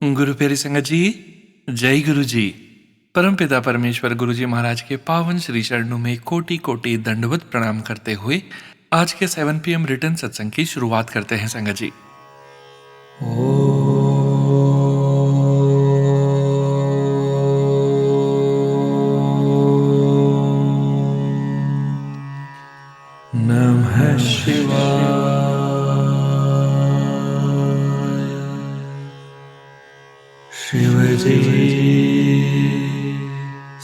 गुरु प्यारी संगत जी, जय गुरु जी। परमपिता परमेश्वर गुरु जी महाराज के पावन श्री चरणों में कोटि कोटि दंडवत प्रणाम करते हुए आज के 7 PM रिटर्न सत्संग की शुरुआत करते हैं संगत जी। नमः शिवाय। शिव जी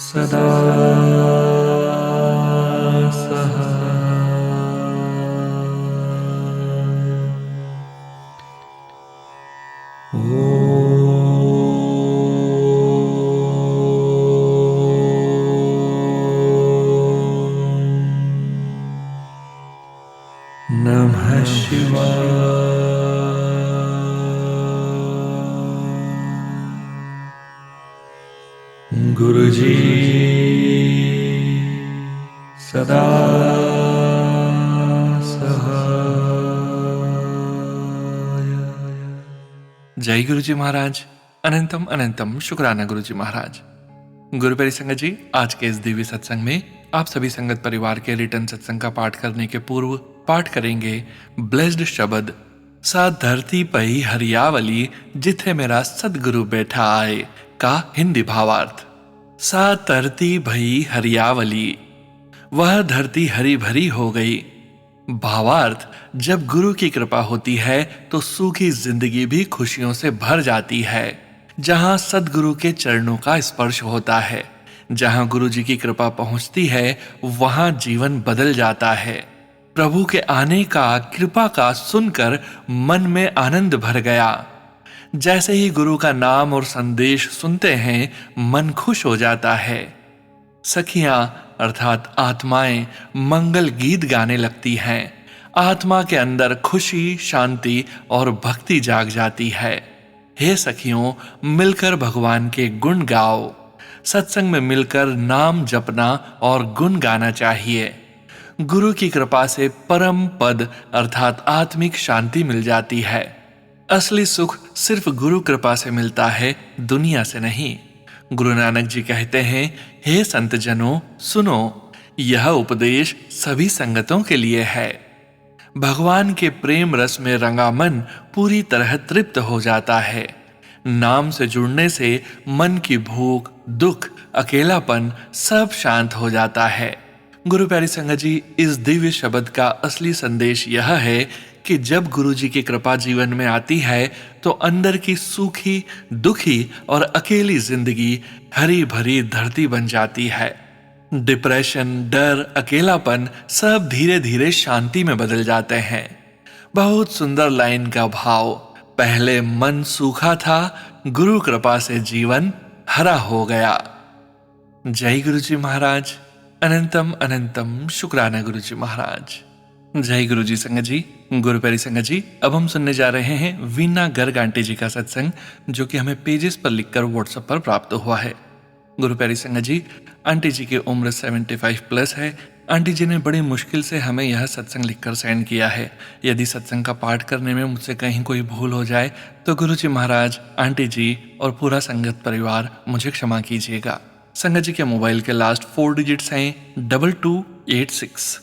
सदा नमः शिवाय। गुरु जी सदा सहाय। जय गुरु जी महाराज। अनंतम अनंतम शुक्राना गुरु जी महाराज। गुरु प्यारी संगत जी, आज के इस दिव्य सत्संग में आप सभी संगत परिवार के रिटर्न सत्संग का पाठ करने के पूर्व पाठ करेंगे ब्लेस्ड शब्द सा धरती पई हरियावली जिथे मेरा सदगुरु बैठा आए का हिंदी भावार्थ। सा धरती भई हरियावली, वह धरती हरी भरी हो गई। भावार्थ, जब गुरु की कृपा होती है तो सूखी जिंदगी भी खुशियों से भर जाती है। जहां सदगुरु के चरणों का स्पर्श होता है, जहां गुरु जी की कृपा पहुंचती है, वहां जीवन बदल जाता है। प्रभु के आने का, कृपा का सुनकर मन में आनंद भर गया। जैसे ही गुरु का नाम और संदेश सुनते हैं, मन खुश हो जाता है। सखियां अर्थात आत्माएं मंगल गीत गाने लगती हैं। आत्मा के अंदर खुशी, शांति और भक्ति जाग जाती है। हे सखियों, मिलकर भगवान के गुण गाओ। सत्संग में मिलकर नाम जपना और गुण गाना चाहिए। गुरु की कृपा से परम पद अर्थात आत्मिक शांति मिल जाती है। असली सुख सिर्फ गुरु कृपा से मिलता है, दुनिया से नहीं। गुरु नानक जी कहते हैं, हे संत जनों सुनो, यह उपदेश सभी संगतों के लिए है। भगवान के प्रेम रस में रंगा मन पूरी तरह तृप्त हो जाता है। नाम से जुड़ने से मन की भूख, दुख, अकेलापन सब शांत हो जाता है। गुरु प्यारी संगत जी, इस दिव्य शब्द का असली संदेश यह है कि जब गुरु जी की कृपा जीवन में आती है तो अंदर की सूखी, दुखी और अकेली जिंदगी हरी भरी धरती बन जाती है। डिप्रेशन, डर, अकेलापन सब धीरे धीरे शांति में बदल जाते हैं। बहुत सुंदर लाइन का भाव, पहले मन सूखा था, गुरु कृपा से जीवन हरा हो गया। जय गुरु जी महाराज। अनंतम अनंतम शुक्राना गुरु जी महाराज। जय गुरु जी संगत जी। गुरु प्यारी संगत जी, अब हम सुनने जा रहे हैं वीना गर्ग आंटी जी का सत्संग, जो कि हमें पेजेस पर लिखकर व्हाट्सएप पर प्राप्त हुआ है। गुरु प्यारी संगत जी, आंटी जी की उम्र 75 प्लस है। आंटी जी ने बड़ी मुश्किल से हमें यह सत्संग लिखकर सेंड किया है। यदि सत्संग का पाठ करने में मुझसे कहीं कोई भूल हो जाए तो गुरु जी महाराज, आंटी जी और पूरा संगत परिवार मुझे क्षमा कीजिएगा। संगत जी के मोबाइल के लास्ट 4 डिजिट्स हैं 2286।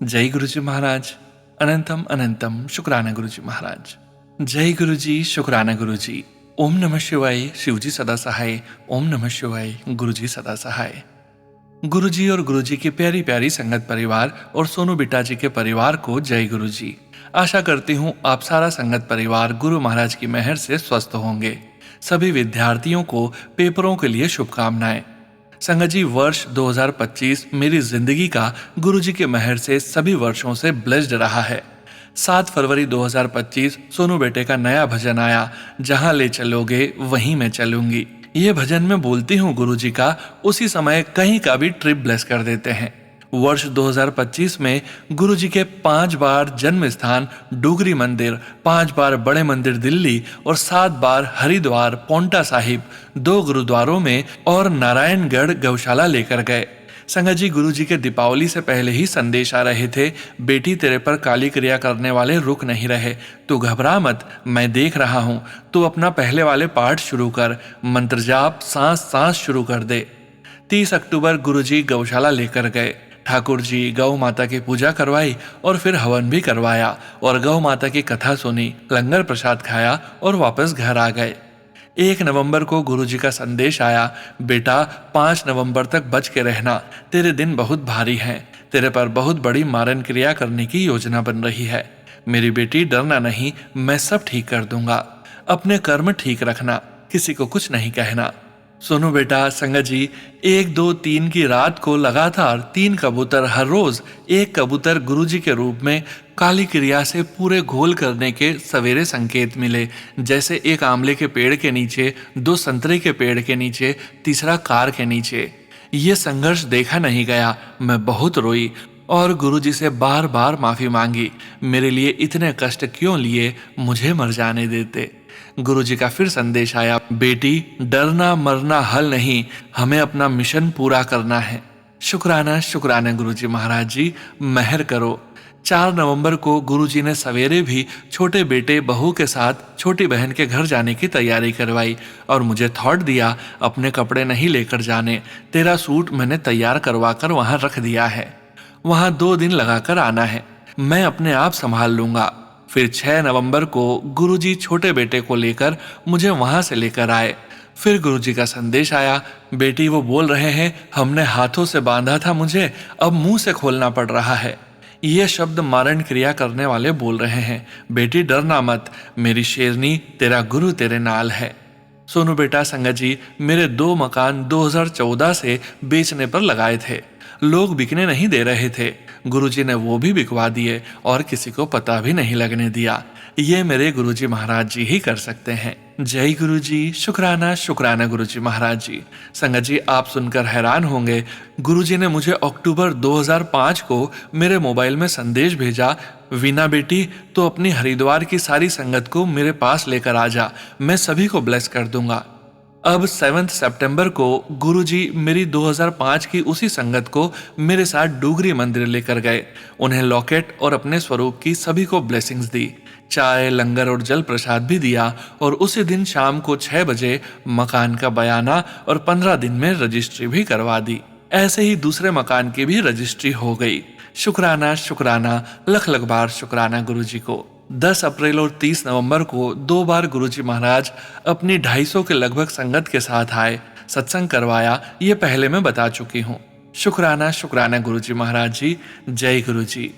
जय गुरु जी महाराज। अनंतम अनंतम शुक्राना गुरु जी महाराज। जय गुरु जी, शुक्राना गुरु जी। ओम नमः शिवाय। शिव जी सदा सहाय। ओम नमः शिवाय। गुरु जी सदा सहाय। गुरु जी और गुरु जी की प्यारी प्यारी संगत परिवार और सोनू बिट्टा जी के परिवार को जय गुरु जी। आशा करती हूँ आप सारा संगत परिवार गुरु महाराज की मेहर से स्वस्थ होंगे। सभी विद्यार्थियों को पेपरों के लिए शुभकामनाएं। संगत जी, वर्ष 2025 मेरी जिंदगी का गुरु जी के मेहर से सभी वर्षों से ब्लेस्ड रहा है। 7 फरवरी 2025 सोनू बेटे का नया भजन आया, जहां ले चलोगे वहीं मैं चलूंगी। ये भजन में बोलती हूँ गुरु जी का, उसी समय कहीं का भी ट्रिप ब्लेस कर देते हैं। वर्ष 2025 में गुरु जी के 5 बार जन्म स्थान डोगरी मंदिर, 5 बार बड़े मंदिर दिल्ली और 7 बार हरिद्वार, पौंटा साहिब, 2 गुरुद्वारों में और नारायणगढ़ गौशाला लेकर गए। संगत जी, गुरु जी के दीपावली से पहले ही संदेश आ रहे थे, बेटी तेरे पर काली क्रिया करने वाले रुक नहीं रहे, तू घबरा मत, मैं देख रहा हूँ। तू अपना पहले वाले पाठ शुरू कर, मंत्र जाप सांस सांस शुरू कर दे। 30 अक्टूबर गुरुजी गौशाला लेकर गए। ठाकुर जी गौ माता की पूजा करवाई और फिर हवन भी करवाया और गौ माता की कथा सुनी, लंगर प्रसाद खाया और वापस घर आ गए। 1 नवंबर को गुरुजी का संदेश आया, बेटा 5 नवंबर तक बच के रहना, तेरे दिन बहुत भारी हैं, तेरे पर बहुत बड़ी मारन क्रिया करने की योजना बन रही है। मेरी बेटी डरना नहीं, मैं सब ठीक कर दूंगा। अपने कर्म ठीक रखना, किसी को कुछ नहीं कहना। सुनो बेटा, संगत जी 1, 2, 3 की रात को लगातार 3 कबूतर हर रोज एक कबूतर गुरुजी के रूप में काली क्रिया से पूरे घोल करने के सवेरे संकेत मिले, जैसे एक आंवले के पेड़ के नीचे, 2 संतरे के पेड़ के नीचे, तीसरा कार के नीचे। ये संघर्ष देखा नहीं गया। मैं बहुत रोई और गुरुजी से बार बार माफी मांगी। मेरे लिए इतने कष्ट क्यों लिए, मुझे मर जाने देते। गुरुजी का फिर संदेश आया, बेटी डरना मरना हल नहीं, हमें अपना मिशन पूरा करना है। शुक्राना शुक्राना गुरुजी महाराज जी, मेहर करो। 4 नवंबर को गुरुजी ने सवेरे भी छोटे बेटे बहू के साथ छोटी बहन के घर जाने की तैयारी करवाई और मुझे थॉट दिया, अपने कपड़े नहीं लेकर जाने, तेरा सूट मैंने तैयार करवा कर वहां रख दिया है, वहां 2 दिन लगाकर आना है, मैं अपने आप संभाल लूंगा। फिर 6 नवंबर को गुरुजी छोटे बेटे को लेकर मुझे वहां से लेकर आए। फिर गुरुजी का संदेश आया, बेटी वो बोल रहे हैं, हमने हाथों से बांधा था मुझे, अब मुंह से खोलना पड़ रहा है। ये शब्द मारण क्रिया करने वाले बोल रहे हैं, बेटी डरना मत, मेरी शेरनी तेरा गुरु तेरे नाल है। सोनू बेटा, संगत जी मेरे 2 मकान 2014 से बेचने पर लगाए थे, लोग बिकने नहीं दे रहे थे, गुरुजी ने वो भी बिकवा दिए और किसी को पता भी नहीं लगने दिया। ये मेरे गुरुजी महाराज जी ही कर सकते हैं। जय गुरुजी, शुक्राना शुक्राना गुरुजी महाराज जी। संगत जी आप सुनकर हैरान होंगे, गुरुजी ने मुझे अक्टूबर 2005 को मेरे मोबाइल में संदेश भेजा, वीना बेटी तो अपनी हरिद्वार की सारी संगत को मेरे पास लेकर आ जा, मैं सभी को ब्लेस कर दूंगा। अब 7 सितंबर को गुरुजी मेरी 2005 की उसी संगत को मेरे साथ डूगरी मंदिर लेकर गए, उन्हें लॉकेट और अपने स्वरूप की सभी को ब्लेसिंग्स दी, चाय लंगर और जल प्रसाद भी दिया और उसी दिन शाम को 6 बजे मकान का बयाना और 15 दिन में रजिस्ट्री भी करवा दी। ऐसे ही दूसरे मकान की भी रजिस्ट्री हो गई। शुक्राना शुक्राना, लख लख बार शुक्राना गुरुजी को। 10 अप्रैल और 30 नवंबर को 2 बार गुरुजी महाराज अपनी 250 के लगभग संगत के साथ आए, सत्संग करवाया, ये पहले मैं बता चुकी हूँ। शुक्राना शुक्राना गुरुजी महाराज जी। जय गुरुजी।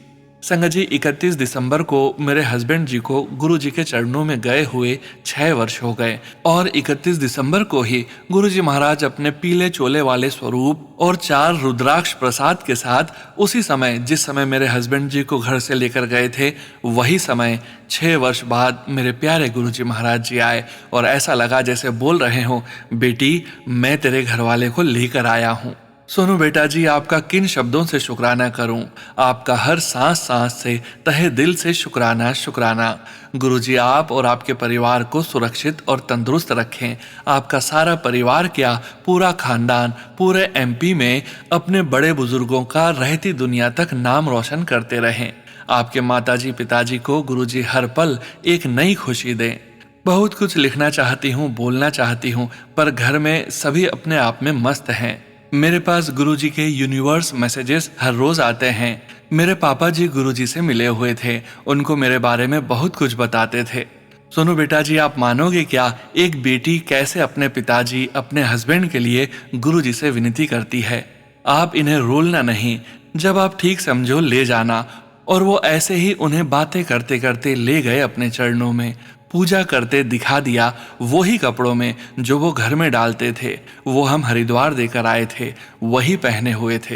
संगत जी 31 दिसंबर को मेरे हस्बैंड जी को गुरुजी के चरणों में गए हुए 6 वर्ष हो गए और 31 दिसंबर को ही गुरुजी महाराज अपने पीले चोले वाले स्वरूप और 4 रुद्राक्ष प्रसाद के साथ उसी समय जिस समय मेरे हस्बैंड जी को घर से लेकर गए थे, वही समय 6 वर्ष बाद मेरे प्यारे गुरुजी महाराज जी आए और ऐसा लगा जैसे बोल रहे हो, बेटी मैं तेरे घर वाले को लेकर आया हूँ। सोनू बेटा जी, आपका किन शब्दों से शुक्राना करूं, आपका हर सांस सांस से तहे दिल से शुक्राना शुक्राना। गुरुजी आप और आपके परिवार को सुरक्षित और तंदुरुस्त रखें। आपका सारा परिवार क्या, पूरा खानदान पूरे एमपी में अपने बड़े बुजुर्गों का रहती दुनिया तक नाम रोशन करते रहें। आपके माताजी पिताजी को गुरुजी हर पल एक नई खुशी दें। बहुत कुछ लिखना चाहती हूँ, बोलना चाहती हूँ, पर घर में सभी अपने आप में मस्त हैं। मेरे पास गुरुजी के यूनिवर्स मैसेजेस हर रोज आते हैं। मेरे पापा जी गुरुजी से मिले हुए थे, उनको मेरे बारे में बहुत कुछ बताते थे। सोनू बेटा जी, आप मानोगे क्या, एक बेटी कैसे अपने पिताजी अपने हस्बैंड के लिए गुरुजी से विनती करती है। आप इन्हें रोलना नहीं, जब आप ठीक समझो ले जाना। और वो ऐसे ही उन्हें बातें करते करते ले गए अपने चरणों में, पूजा करते दिखा दिया वही कपड़ों में जो वो घर में डालते थे, वो हम हरिद्वार देकर आए थे, वही पहने हुए थे।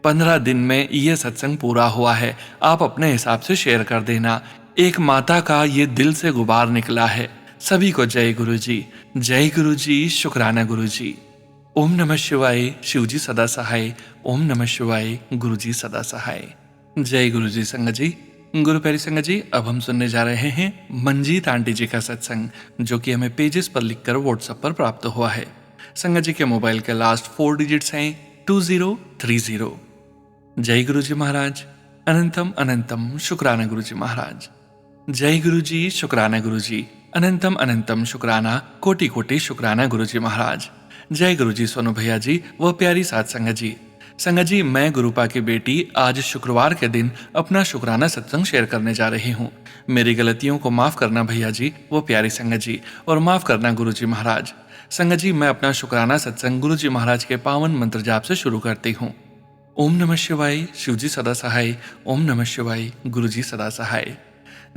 15 दिन में ये सत्संग पूरा हुआ है, आप अपने हिसाब से शेयर कर देना। एक माता का ये दिल से गुबार निकला है। सभी को जय गुरुजी। जय गुरुजी, शुक्राना गुरुजी। ओम नमः शिवाय, शिवजी सदा सहाय। ओम नमः शिवाय, गुरुजी सदा सहाय। जय गुरुजी। संगत जी, गुरु प्यारी संगत जी, अब हम सुनने जा रहे हैं मंजीत आंटी जी का सत्संग, जो कि हमें पेजेस पर लिखकर व्हाट्सएप पर प्राप्त हुआ है। संगत जी के मोबाइल के लास्ट 4 डिजिट्स हैं 2030। जय गुरु जी महाराज। अनंतम अनंतम शुक्राना गुरु जी महाराज। जय गुरु जी, शुक्राना गुरु जी। अनंतम अनंतम शुक्राना, कोटि कोटि शुक्राना गुरु जी महाराज। जय गुरु जी सोनू भैया जी व प्यारी साथ संगत जी। संगत जी, मैं गुरुपा की बेटी आज शुक्रवार के दिन अपना शुक्राना सत्संग शेयर करने जा रही हूँ। मेरी गलतियों को माफ करना भैया जी वो प्यारी संगत जी, और माफ करना गुरु जी महाराज। संगत जी, मैं अपना शुक्राना सत्संग गुरु जी महाराज के पावन मंत्र जाप से शुरू करती हूँ। ओम नमः शिवाय, शिव जी सदा सहाय। ओम नमः शिवाय, गुरु जी सदा सहाय।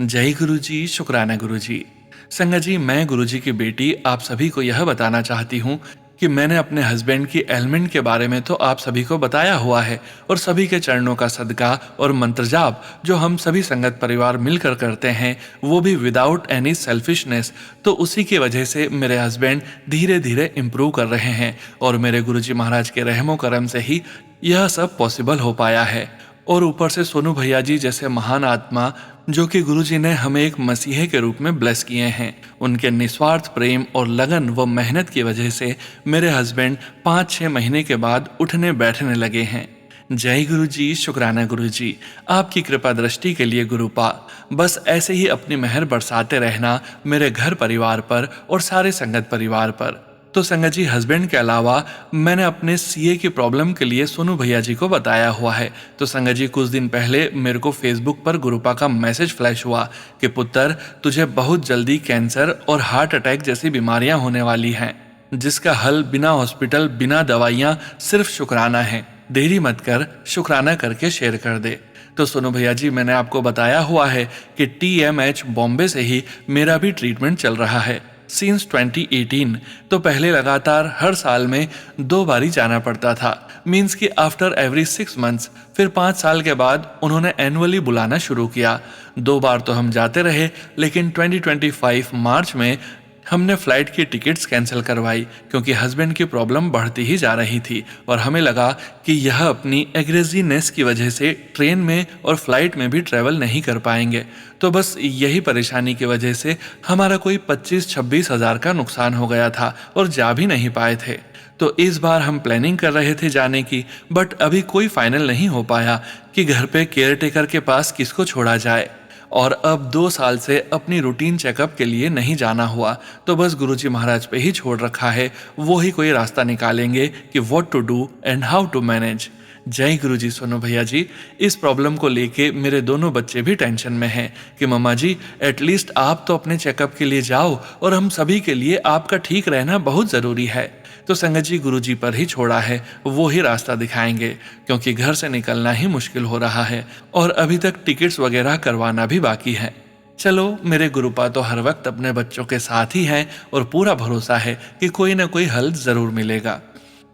जय गुरु जी, शुक्राना गुरु जी। संगत जी, मैं गुरु जी की बेटी आप सभी को यह बताना चाहती हूँ कि मैंने अपने हस्बैंड की एलिमेंट के बारे में तो आप सभी को बताया हुआ है, और सभी के चरणों का सदका और मंत्र जाप जो हम सभी संगत परिवार मिलकर करते हैं, वो भी विदाउट एनी सेल्फिशनेस, तो उसी की वजह से मेरे हस्बैंड धीरे धीरे इम्प्रूव कर रहे हैं, और मेरे गुरुजी महाराज के रहमो करम से ही यह सब पॉसिबल हो पाया है। और ऊपर से सोनू भैया जी जैसे महान आत्मा जो कि गुरुजी ने हमें एक मसीहे के रूप में ब्लेस किए हैं, उनके निस्वार्थ प्रेम और लगन व मेहनत की वजह से मेरे हस्बैंड 5-6 महीने के बाद उठने बैठने लगे हैं। जय गुरु जी, शुक्राना गुरु जी। आपकी कृपा दृष्टि के लिए गुरुपा, बस ऐसे ही अपनी मेहर बरसाते रहना मेरे घर परिवार पर और सारे संगत परिवार पर। तो संगत जी, हस्बैंड के अलावा मैंने अपने सीए की प्रॉब्लम के लिए सोनू भैया जी को बताया हुआ है। तो संगत जी, कुछ दिन पहले मेरे को फेसबुक पर गुरुपा का मैसेज फ्लैश हुआ कि पुत्र, तुझे बहुत जल्दी कैंसर और हार्ट अटैक जैसी बीमारियां होने वाली हैं, जिसका हल बिना हॉस्पिटल बिना दवाइयां सिर्फ शुक्राना है। देरी मत कर, शुक्राना करके शेयर कर दे। तो सोनू भैया जी, मैंने आपको बताया हुआ है कि TMH बॉम्बे से ही मेरा भी ट्रीटमेंट चल रहा है सिंस 2018। तो पहले लगातार हर साल में 2 बारी जाना पड़ता था, मीन्स कि आफ्टर एवरी 6 मंथ्स। फिर 5 साल के बाद उन्होंने एनुअली बुलाना शुरू किया। 2 बार तो हम जाते रहे, लेकिन 2025 मार्च में हमने फ्लाइट की टिकट्स कैंसिल करवाई, क्योंकि हस्बैंड की प्रॉब्लम बढ़ती ही जा रही थी, और हमें लगा कि यह अपनी एग्रेसिवनेस की वजह से ट्रेन में और फ्लाइट में भी ट्रैवल नहीं कर पाएंगे। तो बस यही परेशानी की वजह से हमारा कोई 25-26 हज़ार का नुकसान हो गया था, और जा भी नहीं पाए थे। तो इस बार हम प्लानिंग कर रहे थे जाने की, बट अभी कोई फाइनल नहीं हो पाया कि घर पे केयर टेकर के पास किसको छोड़ा जाए। और अब 2 साल से अपनी रूटीन चेकअप के लिए नहीं जाना हुआ, तो बस गुरुजी महाराज पे ही छोड़ रखा है। वो ही कोई रास्ता निकालेंगे कि what to do and how to manage. जय गुरु जी सोनू भैया जी। इस प्रॉब्लम को लेके मेरे दोनों बच्चे भी टेंशन में हैं कि मम्मा जी, एटलीस्ट आप तो अपने चेकअप के लिए जाओ, और हम सभी के लिए आपका ठीक रहना बहुत ज़रूरी है। तो संगत जी, गुरु जी पर ही छोड़ा है, वो ही रास्ता दिखाएंगे, क्योंकि घर से निकलना ही मुश्किल हो रहा है, और अभी तक टिकट्स वगैरह करवाना भी बाकी है। चलो, मेरे गुरुपा तो हर वक्त अपने बच्चों के साथ ही हैं, और पूरा भरोसा है कि कोई ना कोई हल जरूर मिलेगा।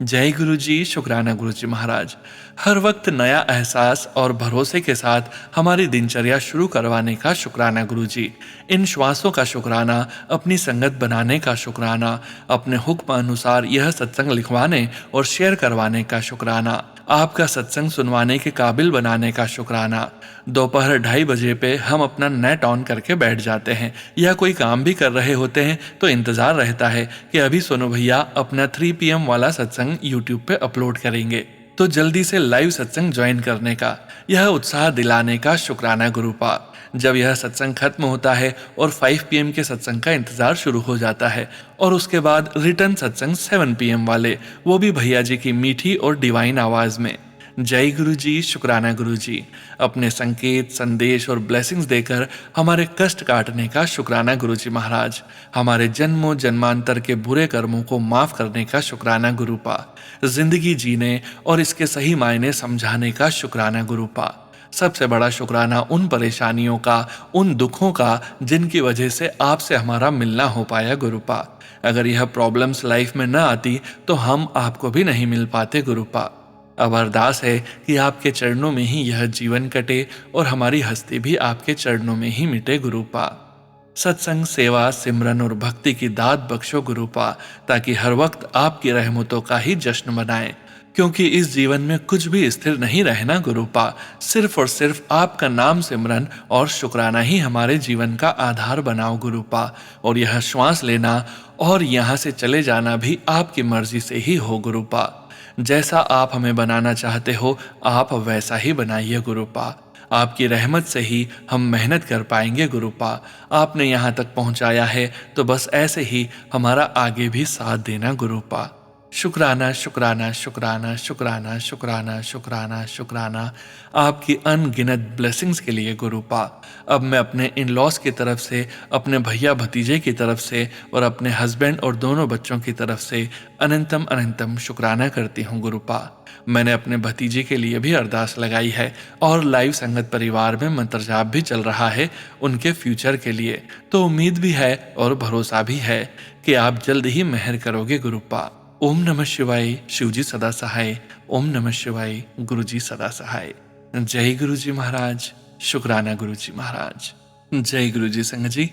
जय गुरु जी, शुक्राना गुरु जी महाराज। हर वक्त नया एहसास और भरोसे के साथ हमारी दिनचर्या शुरू करवाने का शुक्राना गुरु जी। इन श्वासों का शुक्राना, अपनी संगत बनाने का शुक्राना, अपने हुक्म अनुसार यह सत्संग लिखवाने और शेयर करवाने का शुक्राना, आपका सत्संग सुनवाने के काबिल बनाने का शुक्राना। दोपहर 2:30 बजे पे हम अपना नेट ऑन करके बैठ जाते हैं, या कोई काम भी कर रहे होते हैं, तो इंतज़ार रहता है कि अभी सोनू भैया अपना 3 PM वाला सत्संग यूट्यूब पे अपलोड करेंगे, तो जल्दी से लाइव सत्संग ज्वाइन करने का, यह उत्साह दिलाने का शुक्राना गुरुपा। जब यह सत्संग खत्म होता है और 5 PM के सत्संग का इंतजार शुरू हो जाता है, और उसके बाद रिटर्न सत्संग 7 PM वाले, वो भी भैया जी की मीठी और डिवाइन आवाज में। जय गुरु जी, शुक्राना गुरु जी। अपने संकेत, संदेश और ब्लेसिंग्स देकर हमारे कष्ट काटने का शुक्राना गुरु जी महाराज। हमारे जन्मों जन्मांतर के बुरे कर्मों को माफ करने का शुक्राना गुरुपा। जिंदगी जीने और इसके सही मायने समझाने का शुक्राना गुरुपा। सबसे बड़ा शुक्राना उन परेशानियों का, उन दुखों का जिनकी वजह से आपसे हमारा मिलना हो पाया गुरुपा। अगर यह प्रॉब्लम्स लाइफ में न आती तो हम आपको भी नहीं मिल पाते गुरुपा। अब अरदास है कि आपके चरणों में ही यह जीवन कटे और हमारी हस्ती भी आपके चरणों में ही मिटे गुरुपा। सत्संग, सेवा, सिमरन और भक्ति की दात बख्शो गुरुपा, ताकि हर वक्त आपकी रहमतों का ही जश्न मनाएं, क्योंकि इस जीवन में कुछ भी स्थिर नहीं रहना गुरुपा। सिर्फ और सिर्फ आपका नाम सिमरन और शुक्राना ही हमारे जीवन का आधार बनाओ गुरुपा। और यह श्वास लेना और यहाँ से चले जाना भी आपकी मर्जी से ही हो गुरुपा। जैसा आप हमें बनाना चाहते हो आप वैसा ही बनाइए गुरुपा। आपकी रहमत से ही हम मेहनत कर पाएंगे गुरुपा। आपने यहाँ तक पहुँचाया है तो बस ऐसे ही हमारा आगे भी साथ देना गुरुपा। शुक्राना शुक्राना शुक्राना शुक्राना शुक्राना शुक्राना शुक्राना आपकी अनगिनत ब्लेसिंग्स के लिए गुरुपा। अब मैं अपने इन लॉस की तरफ से, अपने भैया भतीजे की तरफ से और अपने हस्बैंड और दोनों बच्चों की तरफ से अनंतम अनंतम शुक्राना करती हूँ गुरुपा। मैंने अपने भतीजे के लिए भी अरदास लगाई है और लाइव संगत परिवार में मंत्र जाप भी चल रहा है उनके फ्यूचर के लिए। तो उम्मीद भी है और भरोसा भी है कि आप जल्द ही मेहर करोगे गुरुपा। ओम नमः शिवाय, शिवजी सदा सहाय। ओम नमः शिवाय, गुरुजी सदा सहाय। जय गुरुजी महाराज। शुक्राना गुरुजी महाराज। जय गुरुजी संगत जी।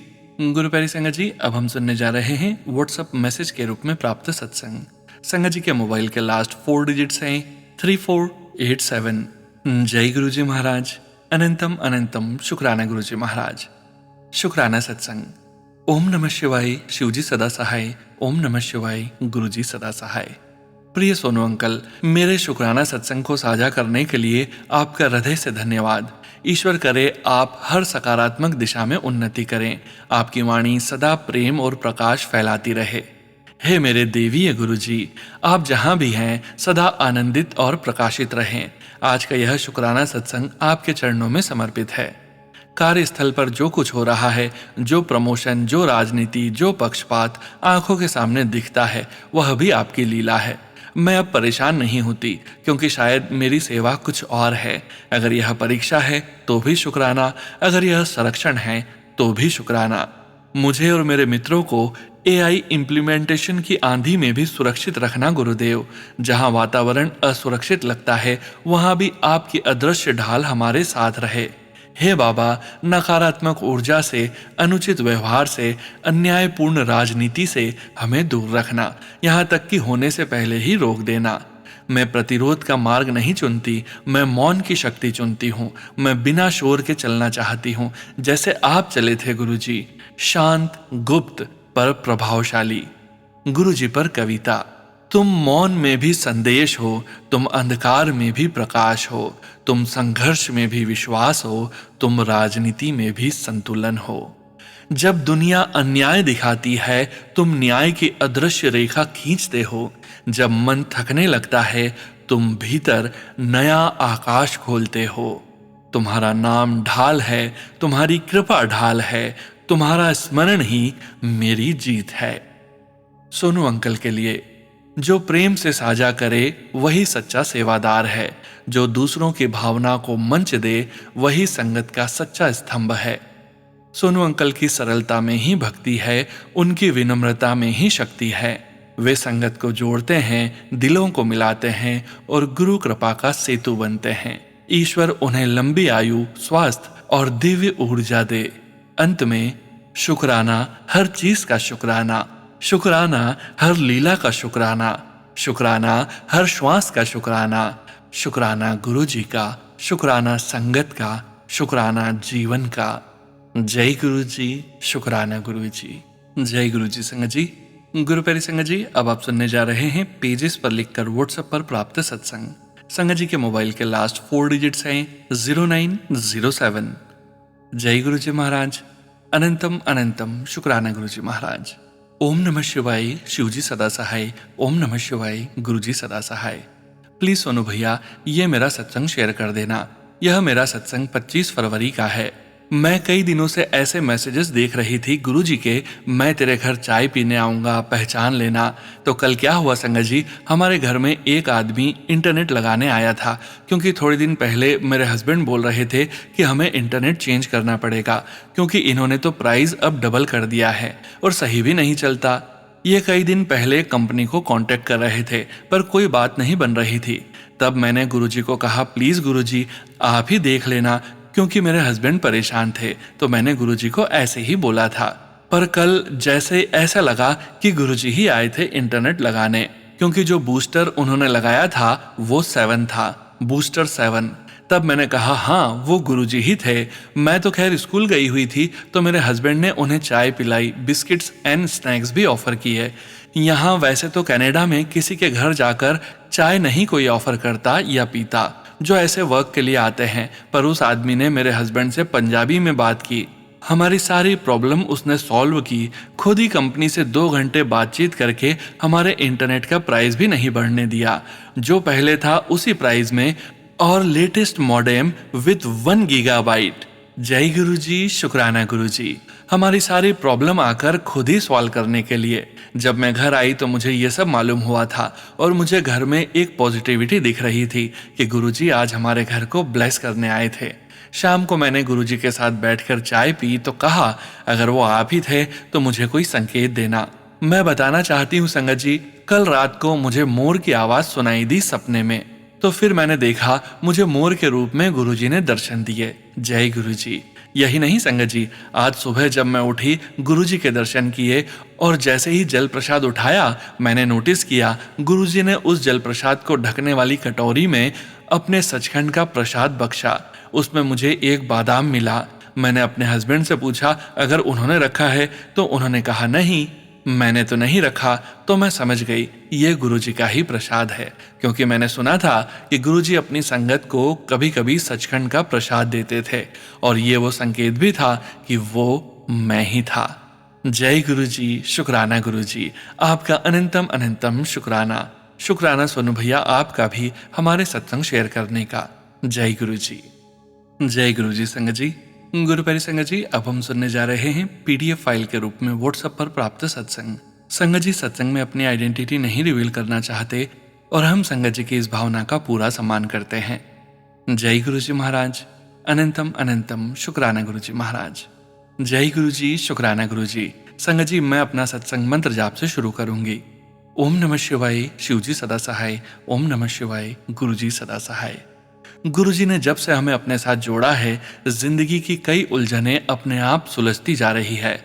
गुरु प्यारी संगत जी, अब हम सुनने जा रहे हैं व्हाट्सएप मैसेज के रूप में प्राप्त सत्संग। संगत जी के मोबाइल के लास्ट 4 डिजिट्स हैं 3487। जय गुरुजी महाराज। अनंतम अनंतम शुक्राना गुरुजी महाराज। शुक्राना सत्संग। ओम नमः शिवाय, शिवजी सदा सहाय। ओम नमः शिवाय, गुरुजी सदा सहाय। प्रिय सोनू अंकल, मेरे शुक्राना सत्संग को साझा करने के लिए आपका हृदय से धन्यवाद। ईश्वर करे आप हर सकारात्मक दिशा में उन्नति करें। आपकी वाणी सदा प्रेम और प्रकाश फैलाती रहे। हे मेरे देवीय गुरुजी, आप जहां भी हैं सदा आनंदित और प्रकाशित रहें। आज का यह शुक्राना सत्संग आपके चरणों में समर्पित है। कार्यस्थल पर जो कुछ हो रहा है, जो प्रमोशन, जो राजनीति, जो पक्षपात आंखों के सामने दिखता है, वह भी आपकी लीला है। मैं अब परेशान नहीं होती क्योंकि शायद मेरी सेवा कुछ और है। अगर यह परीक्षा है तो भी शुक्राना, अगर यह संरक्षण है तो भी शुक्राना। मुझे और मेरे मित्रों को AI इम्प्लीमेंटेशन की आंधी में भी सुरक्षित रखना गुरुदेव। जहां वातावरण असुरक्षित लगता है वहां भी आपकी अदृश्य ढाल हमारे साथ रहे। हे बाबा, नकारात्मक ऊर्जा से, अनुचित व्यवहार से, अन्यायपूर्ण राजनीति से हमें दूर रखना, यहाँ तक कि होने से पहले ही रोक देना। मैं प्रतिरोध का मार्ग नहीं चुनती, मैं मौन की शक्ति चुनती हूँ। मैं बिना शोर के चलना चाहती हूँ, जैसे आप चले थे गुरुजी, शांत, गुप्त पर प्रभावशाली। गुरुजी पर कविता। तुम मौन में भी संदेश हो, तुम अंधकार में भी प्रकाश हो, तुम संघर्ष में भी विश्वास हो, तुम राजनीति में भी संतुलन हो। जब दुनिया अन्याय दिखाती है तुम न्याय की अदृश्य रेखा खींचते हो। जब मन थकने लगता है तुम भीतर नया आकाश खोलते हो। तुम्हारा नाम ढाल है, तुम्हारी कृपा ढाल है, तुम्हारा स्मरण ही मेरी जीत है। सोनू अंकल के लिए, जो प्रेम से साझा करे वही सच्चा सेवादार है। जो दूसरों की भावना को मंच दे वही संगत का सच्चा स्तंभ है। सोनू अंकल की सरलता में ही भक्ति है, उनकी विनम्रता में ही शक्ति है। वे संगत को जोड़ते हैं, दिलों को मिलाते हैं और गुरु कृपा का सेतु बनते हैं। ईश्वर उन्हें लंबी आयु, स्वास्थ्य और दिव्य ऊर्जा दे। अंत में शुक्राना हर चीज का शुक्राना, शुक्राना हर लीला का शुक्राना, शुक्राना हर श्वास का शुक्राना, शुक्राना गुरु जी का, शुक्राना संगत का, शुक्राना जीवन का। जय गुरु जी। शुक्राना गुरु जी। जय गुरु जी। संगत जी, गुरु प्यारी संगत जी, अब आप सुनने जा रहे हैं पेजेस पर लिखकर व्हाट्सएप पर प्राप्त सत्संग। संगत जी के मोबाइल के लास्ट 4 डिजिट्स हैं 0907। जय गुरु जी महाराज। अनंतम अनंतम शुक्राना गुरु जी महाराज। ओम नमः शिवाय, शिवजी सदा सहाय। ओम नमः शिवाय, गुरुजी सदा सहाय। प्लीज सोनू भैया, ये मेरा सत्संग शेयर कर देना। यह मेरा सत्संग 25 फरवरी का है। मैं कई दिनों से ऐसे मैसेजेस देख रही थी, गुरुजी के मैं तेरे घर चाय पीने आऊँगा, पहचान लेना। तो कल क्या हुआ संगत जी, हमारे घर में एक आदमी इंटरनेट लगाने आया था, क्योंकि थोड़े दिन पहले मेरे हस्बैंड बोल रहे थे कि हमें इंटरनेट चेंज करना पड़ेगा, क्योंकि इन्होंने तो प्राइस अब डबल कर दिया है और सही भी नहीं चलता। ये कई दिन पहले कंपनी को कांटेक्ट कर रहे थे पर कोई बात नहीं बन रही थी। तब मैंने गुरुजी को कहा, प्लीज़ गुरुजी आप ही देख लेना, क्योंकि मेरे हस्बैंड परेशान थे। तो मैंने गुरुजी को ऐसे ही बोला था। पर कल जैसे ऐसा लगा कि गुरुजी ही आए थे इंटरनेट लगाने, क्योंकि जो बूस्टर उन्होंने लगाया था वो 7 था, बूस्टर 7। तब मैंने कहा हाँ वो गुरुजी ही थे। मैं तो खैर स्कूल गई हुई थी, तो मेरे हस्बैंड ने उन्हें चाय पिलाई, बिस्किट्स एंड स्नैक्स भी ऑफर किए। यहाँ वैसे तो कनाडा में किसी के घर जाकर चाय नहीं कोई ऑफर करता या पीता जो ऐसे वर्क के लिए आते हैं, पर उस आदमी ने मेरे हस्बैंड से पंजाबी में बात की। हमारी सारी प्रॉब्लम उसने सॉल्व की। खुद ही कंपनी से 2 घंटे बातचीत करके हमारे इंटरनेट का प्राइस भी नहीं बढ़ने दिया, जो पहले था उसी प्राइस में, और लेटेस्ट मॉडेम विद 1 गीगाबाइट। जय गुरु जी, शुक्राना गुरु जी, हमारी सारी प्रॉब्लम आकर खुद ही सॉल्व करने के लिए। जब मैं घर आई तो मुझे ये सब मालूम हुआ था और मुझे घर में एक पॉजिटिविटी दिख रही थी कि गुरुजी आज हमारे घर को ब्लेस करने आए थे। शाम को मैंने गुरुजी के साथ बैठकर चाय पी तो कहा अगर वो आप ही थे तो मुझे कोई संकेत देना। मैं बताना चाहती हूँ संगत जी, कल रात को मुझे मोर की आवाज सुनाई दी सपने में, तो फिर मैंने देखा मुझे मोर के रूप में गुरुजी ने दर्शन दिए। जय गुरुजी। यही नहीं संगत जी, आज सुबह जब मैं उठी गुरुजी के दर्शन किए और जैसे ही जल प्रसाद उठाया मैंने नोटिस किया गुरुजी ने उस जल प्रसाद को ढकने वाली कटोरी में अपने सचखंड का प्रसाद बख्शा। उसमें मुझे एक बादाम मिला। मैंने अपने हस्बैंड से पूछा अगर उन्होंने रखा है, तो उन्होंने कहा नहीं, मैंने तो नहीं रखा। तो मैं समझ गई ये गुरुजी का ही प्रसाद है, क्योंकि मैंने सुना था कि गुरुजी अपनी संगत को कभी कभी सचखंड का प्रसाद देते थे और ये वो संकेत भी था कि वो मैं ही था। जय गुरुजी, शुक्राना गुरुजी, आपका अनंतम अनंतम शुक्राना। शुक्राना सोनू भैया आपका भी हमारे सत्संग शेयर करने का। जय गुरुजी। जय गुरुजी संगत जी। गुरु प्यारी संगत जी, अब हम सुनने जा रहे हैं पीडीएफ फाइल के रूप में व्हाट्सएप पर प्राप्त सत्संग। संगत जी सत्संग में अपनी आइडेंटिटी नहीं रिवील करना चाहते और हम संगत जी की इस भावना का पूरा सम्मान करते हैं। जय गुरु जी महाराज। अनंतम अनंतम शुक्राना गुरु जी महाराज। जय गुरु जी, शुक्राना गुरु जी। संगत जी मैं अपना सत्संग मंत्र जाप से शुरू करूंगी। ओम नमः शिवाय, शिव जी सदा सहाय। ओम नमः शिवाय, गुरु जी सदा सहाय। गुरु जी ने जब से हमें अपने साथ जोड़ा है, जिंदगी की कई उलझनें अपने आप सुलझती जा रही है।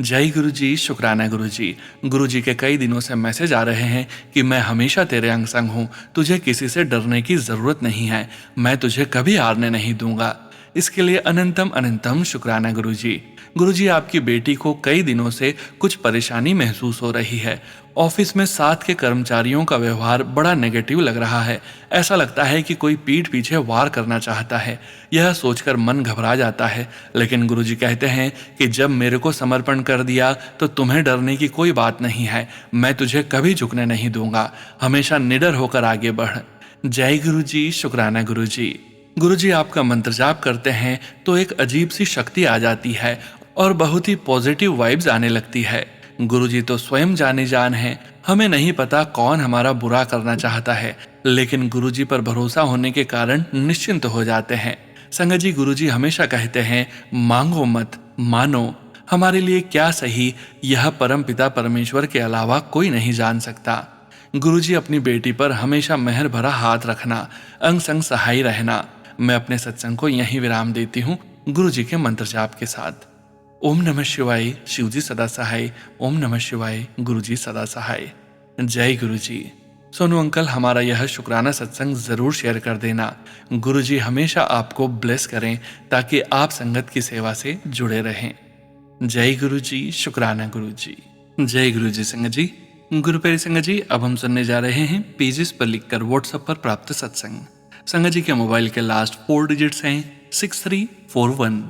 जय गुरु जी, शुक्राना गुरु जी। गुरु जी के कई दिनों से मैसेज आ रहे हैं कि मैं हमेशा तेरे अंग संग हूँ, तुझे किसी से डरने की जरूरत नहीं है, मैं तुझे कभी हारने नहीं दूंगा। इसके लिए अनंतम अनंतम शुक्राना गुरु जी। गुरु जी आपकी बेटी को कई दिनों से कुछ परेशानी महसूस हो रही है। ऑफिस में साथ के कर्मचारियों का व्यवहार बड़ा नेगेटिव लग रहा है। ऐसा लगता है कि कोई पीठ पीछे वार करना चाहता है। यह सोचकर मन घबरा जाता है, लेकिन गुरुजी कहते हैं कि जब मेरे को समर्पण कर दिया तो तुम्हें डरने की कोई बात नहीं है, मैं तुझे कभी झुकने नहीं दूंगा, हमेशा निडर होकर आगे बढ़। जय गुरु जी, शुक्राना गुरु जी। गुरु जी आपका मंत्र जाप करते हैं तो एक अजीब सी शक्ति आ जाती है और बहुत ही पॉजिटिव वाइब्स आने लगती है। गुरुजी तो स्वयं जाने जान है, हमें नहीं पता कौन हमारा बुरा करना चाहता है, लेकिन गुरुजी पर भरोसा होने के कारण निश्चिंत हो जाते हैं। संगत जी गुरुजी हमेशा कहते हैं मांगो मत, मानो। हमारे लिए क्या सही यह परम पिता परमेश्वर के अलावा कोई नहीं जान सकता। गुरुजी अपनी बेटी पर हमेशा मेहर भरा हाथ रखना, अंग संग सहाय रहना। मैं अपने सत्संग को यहीं विराम देती हूँ गुरुजी के मंत्र जाप के साथ। ओम नमः शिवाय, शिव जी सदा सहाय। ओम नमः शिवाय, गुरु जी सदा सहाय। जय गुरु जी। सोनू अंकल हमारा यह शुक्राना सत्संग जरूर शेयर कर देना। गुरु जी हमेशा आपको ब्लेस करें ताकि आप संगत की सेवा से जुड़े रहें। जय गुरु जी, शुक्राना गुरु जी। जय गुरु जी संगत जी। गुरु प्यारी संगत जी अब हम सुनने जा रहे हैं पेजेस पर लिखकर व्हाट्सएप पर प्राप्त सत्संग। संगत जी के मोबाइल के लास्ट 4 डिजिट्स हैं 6341।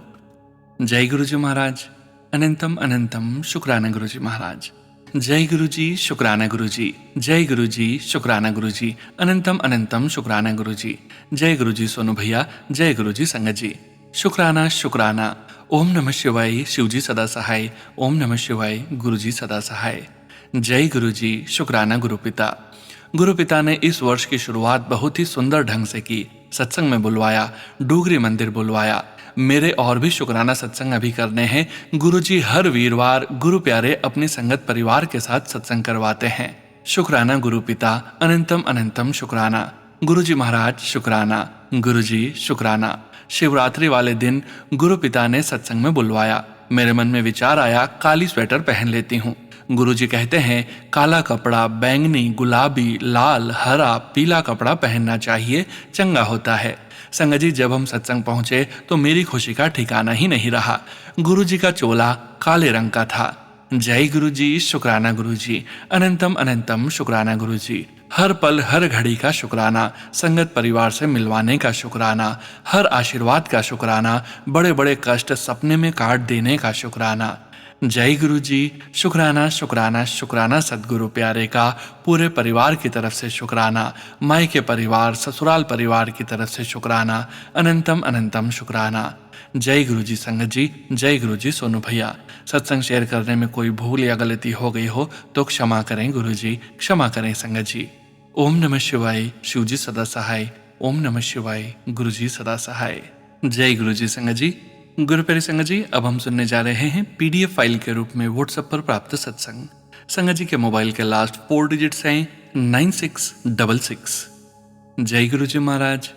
जय गुरु जी महाराज। अनंतम अनंतम शुक्राना गुरु जी महाराज। जय गुरु जी, शुक्राना गुरु जी। जय गुरु जी, शुक्राना गुरु जी। अनंतम अनंतम शुक्राना गुरु जी। जय गुरु जी सोनू भैया। जय गुरु जी संगत जी। शुक्राना शुक्राना। ओम नमः शिवाय, शिव जी सदा सहाय। ओम नमः शिवाय, गुरु जी सदा सहाय। जय गुरु जी, शुक्राना गुरु पिता। गुरु पिता ने इस वर्ष की शुरुआत बहुत ही सुंदर ढंग से की। सत्संग में बुलवाया, डूगरी मंदिर बुलवाया। मेरे और भी शुक्राना सत्संग अभी करने हैं। गुरुजी हर वीरवार गुरु प्यारे अपनी संगत परिवार के साथ सत्संग करवाते हैं। शुक्राना गुरु पिता। अनंतम अनंतम शुक्राना। गुरुजी महाराज शुक्राना। गुरुजी शुक्राना। शिवरात्रि वाले दिन गुरु पिता ने सत्संग में बुलवाया। मेरे मन में विचार आया काली स्वेटर पहन लेती हूँ। गुरुजी कहते हैं काला कपड़ा बैंगनी, गुलाबी, लाल, हरा, पीला कपड़ा पहनना चाहिए, चंगा होता है। संगत जी जब हम सत्संग पहुंचे तो मेरी खुशी का ठिकाना ही नहीं रहा। गुरुजी का चोला काले रंग का था। जय गुरु जी, शुक्राना गुरु जी, अनंतम अनंतम शुक्राना गुरु जी। हर पल हर घड़ी का शुक्राना, संगत परिवार से मिलवाने का शुक्राना, हर आशीर्वाद का शुक्राना, बड़े बड़े कष्ट सपने में काट देने का शुक्राना। जय गुरु जी, शुक्राना शुक्राना शुक्राना सदगुरु प्यारे का पूरे परिवार की तरफ से शुक्राना, माई के परिवार ससुराल परिवार की तरफ से शुक्राना, अनंतम अनंतम शुक्राना। जय गुरु जी संगत जी, जय गुरु जी सोनू भैया। सत्संग शेयर करने में कोई भूल या गलती हो गई हो तो क्षमा करें गुरु जी, क्षमा करें संगत जी। ओम नमः शिवाय, शिव जी सदा सहाय। ओम नमः शिवाय, गुरु जी सदा सहाय। जय गुरु जी संगत जी। गुरु प्यारे संगत जी, अब हम सुनने जा रहे हैं पीडीएफ फाइल के रूप में व्हाट्सएप पर प्राप्त सत्संग। संगत जी के मोबाइल के लास्ट 4 डिजिट्स हैं 9666। जय गुरु जी महाराज,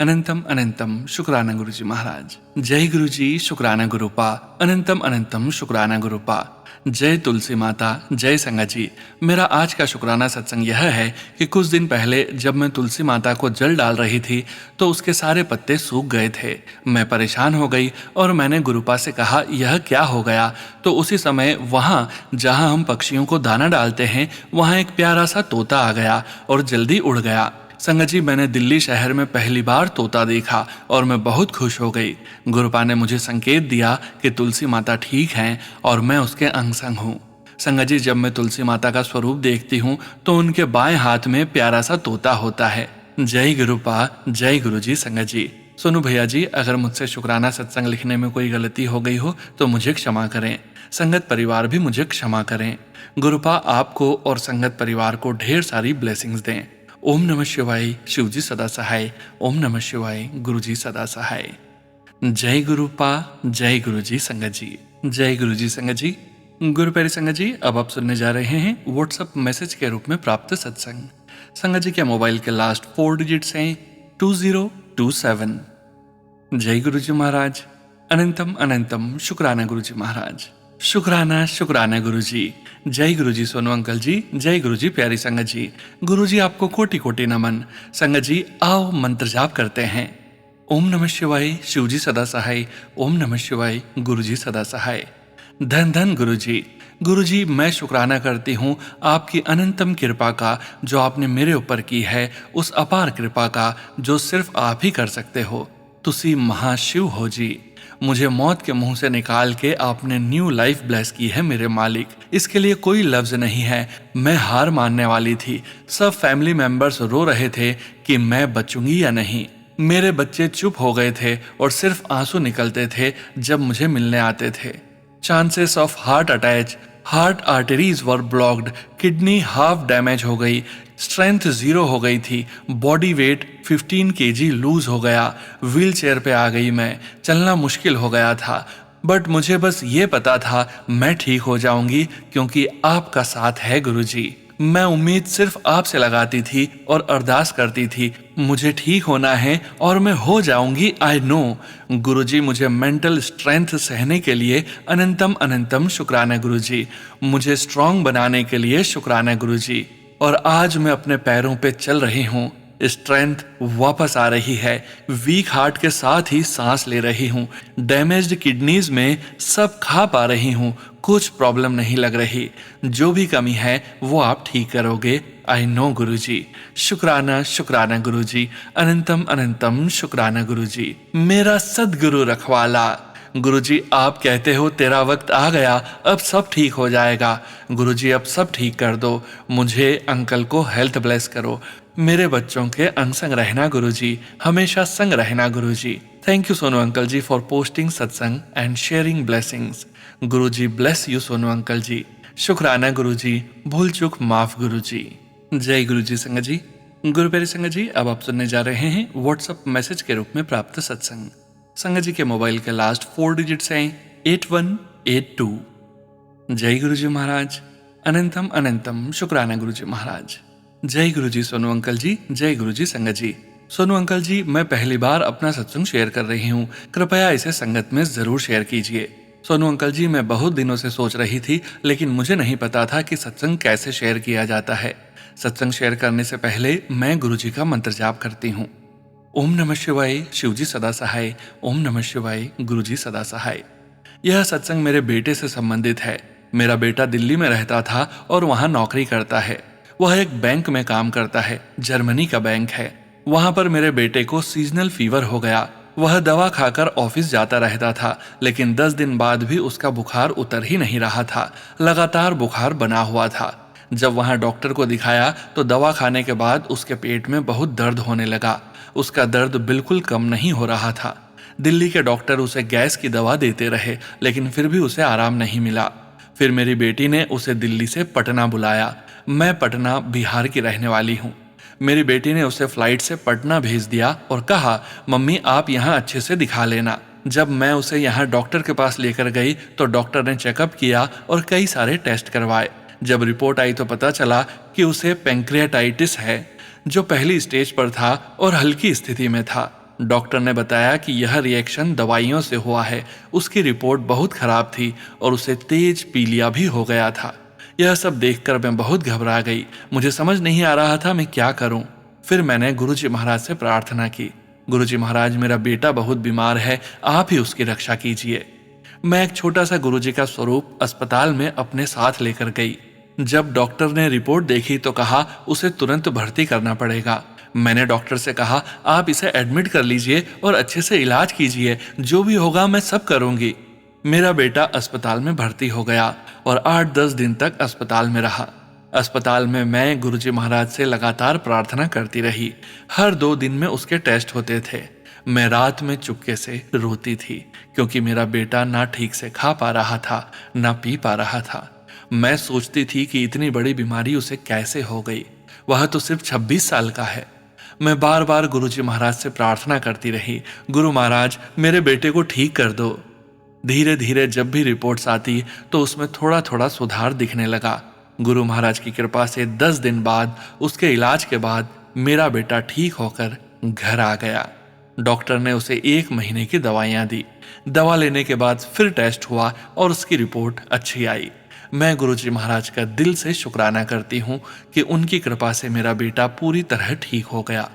अनंतम अनंतम शुक्राना गुरु जी महाराज। जय गुरु जी, शुक्राना गुरुपा, अनंतम अनंतम शुक्राना गुरुपा। जय तुलसी माता, जय संगत जी। मेरा आज का शुक्राना सत्संग यह है कि कुछ दिन पहले जब मैं तुलसी माता को जल डाल रही थी तो उसके सारे पत्ते सूख गए थे। मैं परेशान हो गई और मैंने गुरुपा से कहा यह क्या हो गया। तो उसी समय वहाँ जहाँ हम पक्षियों को दाना डालते हैं वहाँ एक प्यारा सा तोता आ गया और जल्दी उड़ गया। संगत जी, मैंने दिल्ली शहर में पहली बार तोता देखा और मैं बहुत खुश हो गई। गुरुपा ने मुझे संकेत दिया कि तुलसी माता ठीक हैं और मैं उसके अंग संग हूँ। संगत जी, जब मैं तुलसी माता का स्वरूप देखती हूँ तो उनके बाएं हाथ में प्यारा सा तोता होता है। जय गुरुपा, जय गुरु जी संगत जी। सोनू भैया जी, अगर मुझसे शुक्राना सत्संग लिखने में कोई गलती हो गई हो तो मुझे क्षमा करें। संगत परिवार भी मुझे क्षमा करें। गुरुपा आपको और संगत परिवार को ढेर सारी ब्लेसिंग्स दें। ओम नमः शिवाय, शिव जी सदा सहाय। ओम नमः शिवाय, गुरु जी सदा सहाय। जय गुरुपा, जय गुरु जी संगत जी। जय गुरु जी संगत जी। गुरु प्यारी संगत जी, अब आप सुनने जा रहे हैं व्हाट्सएप मैसेज के रूप में प्राप्त सत्संग। संगत जी के मोबाइल के लास्ट 4 डिजिट्स हैं 2027। जय गुरु जी महाराज, अनंतम अनंतम शुक्राना गुरु जी महाराज। शुक्राना शुक्राना गुरु जी। जय गुरु जी सोनू अंकल जी, जय गुरु जी प्यारी संगत जी। गुरु जी आपको कोटि कोटि नमन। संगत जी, आओ मंत्र जाप करते हैं। ओम नमः शिवाय, शिव जी सदा सहाय। ओम नमः शिवाय, गुरु जी सदा सहाय। धन धन गुरु जी। गुरु जी, मैं शुक्राना करती हूँ आपकी अनंतम कृपा का जो आपने मेरे ऊपर की है, उस अपार कृपा का जो सिर्फ आप ही कर सकते हो। तुसी महाशिव हो जी। मुझे मौत के मुंह से निकाल के आपने न्यू लाइफ ब्लेस की है मेरे मालिक। इसके लिए कोई लफ्ज नहीं है। मैं हार मानने वाली थी। सब फैमिली मेंबर्स रो रहे थे कि मैं बचूंगी या नहीं। मेरे बच्चे चुप हो गए थे और सिर्फ आंसू निकलते थे जब मुझे मिलने आते थे। Chances of heart attach, heart arteries were blocked, kidney half damage हो गई, स्ट्रेंथ 0 हो गई थी, बॉडी वेट 15 केजी लूज हो गया, व्हील चेयर पे आ गई मैं, चलना मुश्किल हो गया था। बट मुझे बस ये पता था मैं ठीक हो जाऊंगी क्योंकि आपका साथ है गुरुजी। मैं उम्मीद सिर्फ आपसे लगाती थी और अरदास करती थी मुझे ठीक होना है और मैं हो जाऊंगी। I know. गुरुजी, मुझे मेंटल स्ट्रेंथ सहने के लिए अनंतम अनंतम शुक्राना गुरुजी। मुझे स्ट्रांग बनाने के लिए शुक्राना गुरुजी। और आज मैं अपने पैरों पे चल रही हूँ। स्ट्रेंथ वापस आ रही है। वीक हार्ट के साथ ही सांस ले रही हूँ। डैमेज्ड किडनीज में सब खा पा रही हूँ। कुछ प्रॉब्लम नहीं लग रही। जो भी कमी है वो आप ठीक करोगे। आई नो गुरुजी। शुक्राना शुक्राना गुरुजी। अनंतम अनंतम शुक्राना गुरुजी। मेरा सदगुरु रखवाला। गुरुजी, आप कहते हो तेरा वक्त आ गया, अब सब ठीक हो जाएगा। गुरुजी, अब सब ठीक कर दो। मुझे अंकल को हेल्थ ब्लेस करो। मेरे बच्चों के अंग संग रहना गुरुजी, हमेशा संग रहना Guruji. Thank you Sonu uncle ji for posting satsang and sharing blessings. Guruji bless you Sonu uncle ji. शुक्राना गुरुजी, भूल चूक माफ गुरुजी। जय गुरुजी संगत जी। गुरु प्यारे संगत जी, अब आप सुनने जा रहे हैं व्हाट्सएप मैसेज के रूप में प्राप्त सत्संग। संगत जी के मोबाइल के लास्ट 4 डिजिट्स हैं 8182। जय गुरु जी महाराज, अनंतम अनंतम शुक्राना गुरु जी महाराज। जय गुरु जी सोनू अंकल जी, जय गुरु जी संगत जी। सोनू अंकल जी, मैं पहली बार अपना सत्संग शेयर कर रही हूँ, कृपया इसे संगत में जरूर शेयर कीजिए। सोनू अंकल जी, मैं बहुत दिनों से सोच रही थी लेकिन मुझे नहीं पता था कि सत्संग कैसे शेयर किया जाता है। सत्संग शेयर करने से पहले मैं गुरु जी का मंत्र जाप करती हूँ। ओम नमः शिवाय, शिव जी सदा सहाय। ओम नमः शिवाय, गुरु जी सदा सहाय। यह सत्संग मेरे बेटे से संबंधित है। मेरा बेटा दिल्ली में रहता था और वहां नौकरी करता है। वह एक बैंक में काम करता है, जर्मनी का बैंक है। वहां पर मेरे बेटे को सीजनल फीवर हो गया। वह दवा खाकर ऑफिस जाता रहता था, लेकिन 10 दिन बाद भी उसका बुखार उतर ही नहीं रहा था। लगातार बुखार बना हुआ था। जब वहां डॉक्टर को दिखाया तो दवा खाने के बाद उसके पेट में बहुत दर्द होने लगा। उसका दर्द बिल्कुल कम नहीं हो रहा था। दिल्ली के डॉक्टर उसे गैस की दवा देते रहे, लेकिन फिर भी उसे आराम नहीं मिला। फिर मेरी बेटी ने उसे दिल्ली से पटना बुलाया। मैं पटना बिहार की रहने वाली हूँ। मेरी बेटी ने उसे फ्लाइट से पटना भेज दिया और कहा, मम्मी आप यहाँ अच्छे से दिखा लेना। जब मैं उसे यहाँ डॉक्टर के पास लेकर गई तो डॉक्टर ने चेकअप किया और कई सारे टेस्ट करवाए। जब रिपोर्ट आई तो पता चला कि उसे पैंक्रियाटाइटिस है, जो पहली स्टेज पर था और हल्की स्थिति में था। डॉक्टर ने बताया कि यह रिएक्शन दवाइयों से हुआ है। उसकी रिपोर्ट बहुत खराब थी और उसे तेज पीलिया भी हो गया था। यह सब देखकर मैं बहुत घबरा गई। मुझे समझ नहीं आ रहा था मैं क्या करूं। फिर मैंने गुरुजी महाराज से प्रार्थना की, गुरुजी महाराज मेरा बेटा बहुत बीमार है, आप ही उसकी रक्षा कीजिए। मैं एक छोटा सा गुरुजी का स्वरूप अस्पताल में अपने साथ लेकर गई। जब डॉक्टर ने रिपोर्ट देखी तो कहा उसे तुरंत भर्ती करना पड़ेगा। मैंने डॉक्टर से कहा आप इसे एडमिट कर लीजिए और अच्छे से इलाज कीजिए, जो भी होगा मैं सब करूंगी। मेरा बेटा अस्पताल में भर्ती हो गया और 8-10 दिन तक अस्पताल में रहा। अस्पताल में मैं गुरुजी महाराज से लगातार प्रार्थना करती रही। हर 2 दिन में उसके टेस्ट होते थे। मैं रात में चुपके से रोती थी, क्योंकि मेरा बेटा ना ठीक से खा पा रहा था, ना पी पा रहा था। मैं सोचती थी कि इतनी बड़ी बीमारी उसे कैसे हो गई। वह तो सिर्फ 26 साल का है। मैं बार बार गुरुजी महाराज से प्रार्थना करती रही, गुरु महाराज मेरे बेटे को ठीक कर दो। धीरे धीरे जब भी रिपोर्ट्स आती तो उसमें थोड़ा थोड़ा सुधार दिखने लगा। गुरु महाराज की कृपा से 10 दिन बाद उसके इलाज के बाद मेरा बेटा ठीक होकर घर आ गया। डॉक्टर ने उसे 1 महीने की दवाइयां दी। दवा लेने के बाद फिर टेस्ट हुआ और उसकी रिपोर्ट अच्छी आई। मैं गुरुजी महाराज का दिल से शुक्राना करती हूँ कि उनकी कृपा से मेरा बेटा पूरी तरह ठीक हो गया।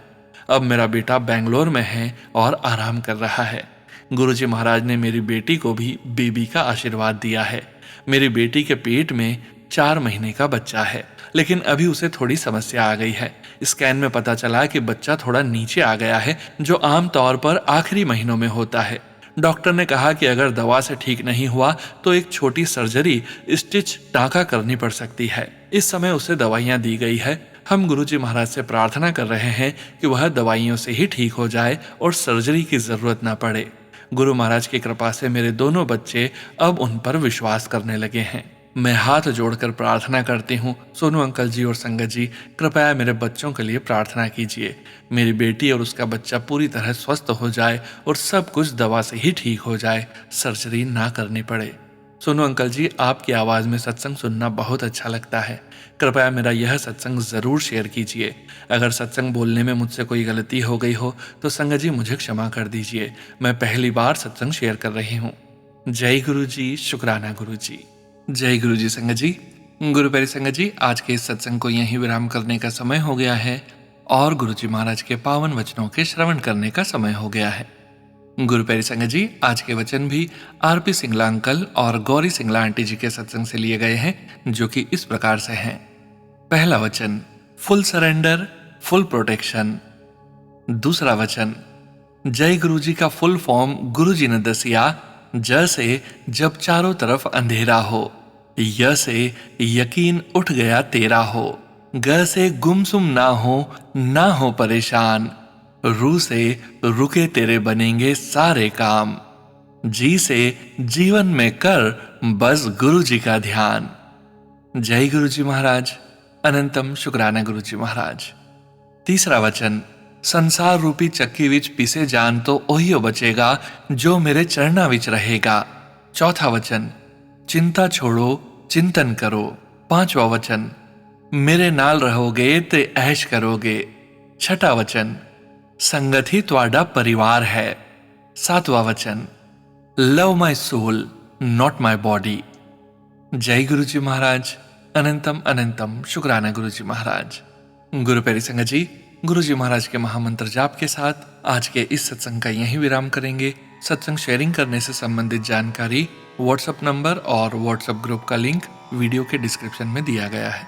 अब मेरा बेटा बेंगलोर में है और आराम कर रहा है। गुरुजी महाराज ने मेरी बेटी को भी बेबी का आशीर्वाद दिया है। मेरी बेटी के पेट में 4 महीने का बच्चा है, लेकिन अभी उसे थोड़ी समस्या आ गई है। स्कैन में पता चला कि बच्चा थोड़ा नीचे आ गया है, जो आमतौर पर आखिरी महीनों में होता है। डॉक्टर ने कहा कि अगर दवा से ठीक नहीं हुआ तो एक छोटी सर्जरी, स्टिच, टाँका करनी पड़ सकती है। इस समय उसे दवाइयाँ दी गई है। हम गुरुजी महाराज से प्रार्थना कर रहे हैं कि वह दवाइयों से ही ठीक हो जाए और सर्जरी की जरूरत ना पड़े। गुरु महाराज की कृपा से मेरे दोनों बच्चे अब उन पर विश्वास करने लगे हैं। मैं हाथ जोड़कर प्रार्थना करती हूँ, सोनू अंकल जी और संगत जी कृपया मेरे बच्चों के लिए प्रार्थना कीजिए। मेरी बेटी और उसका बच्चा पूरी तरह स्वस्थ हो जाए और सब कुछ दवा से ही ठीक हो जाए, सर्जरी ना करनी पड़े। सोनू अंकल जी, आपकी आवाज़ में सत्संग सुनना बहुत अच्छा लगता है। कृपया मेरा यह सत्संग ज़रूर शेयर कीजिए। अगर सत्संग बोलने में मुझसे कोई गलती हो गई हो तो संगत जी मुझे क्षमा कर दीजिए। मैं पहली बार सत्संग शेयर कर रही हूँ। जय गुरु जी, शुक्राना गुरु जी। जय गुरु जी संगत जी। गुरु प्यारी संगत जी, आज के इस सत्संग को यहीं विराम करने का समय हो गया है और गुरु जी महाराज के पावन वचनों के श्रवण करने का समय हो गया है। गुरु प्यारी संगत जी, आज के वचन भी आरपी सिंगला अंकल और गौरी सिंगला आंटी जी के सत्संग से लिए गए हैं, जो कि इस प्रकार से हैं। पहला वचन, फुल सरेंडर, फुल प्रोटेक्शन। दूसरा वचन, जय गुरु जी का फुल फॉर्म गुरु जी ने दसिया। ज से जब चारों तरफ अंधेरा हो, य से यकीन उठ गया तेरा हो, ग से गुमसुम ना हो परेशान, रू से रुके तेरे बनेंगे सारे काम, जी से जीवन में कर बस गुरु जी का ध्यान। जय गुरु जी महाराज, अनंतम शुक्राना गुरु जी महाराज। तीसरा वचन, संसार रूपी चक्की विच पिसे जान तो ओहियो बचेगा, जो मेरे चरना विच रहेगा। चौथा वचन, चिंता छोड़ो चिंतन करो। पांचवा वचन, मेरे नाल रहोगे ते ऐश करोगे। छठा वचन, संगत ही त्वाडा परिवार है। सातवां वचन, love my soul not my body. जय गुरु जी महाराज, अनंतम अनंतम शुक्राना गुरु जी महाराज। गुरु प्यारी संगत जी, गुरु जी महाराज के महामंत्र जाप के साथ आज के इस सत्संग का यहीं विराम करेंगे। सत्संग शेयरिंग करने से संबंधित जानकारी, व्हाट्सएप नंबर और व्हाट्सएप ग्रुप का लिंक वीडियो के डिस्क्रिप्शन में दिया गया है।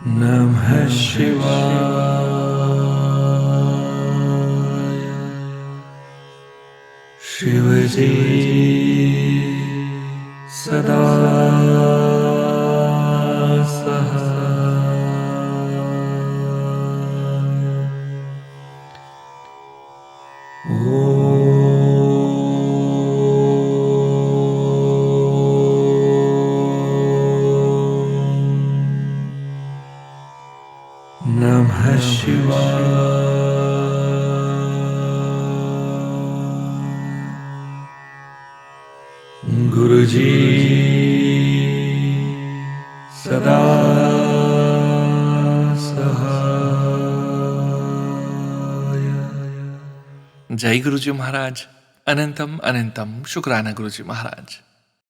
नमः शिवाय। शिवजी सदा नमः शिवाय। गुरुजी सदा सहाय। जय गुरुजी महाराज। अनंतम अनंतम शुक्राना गुरुजी महाराज।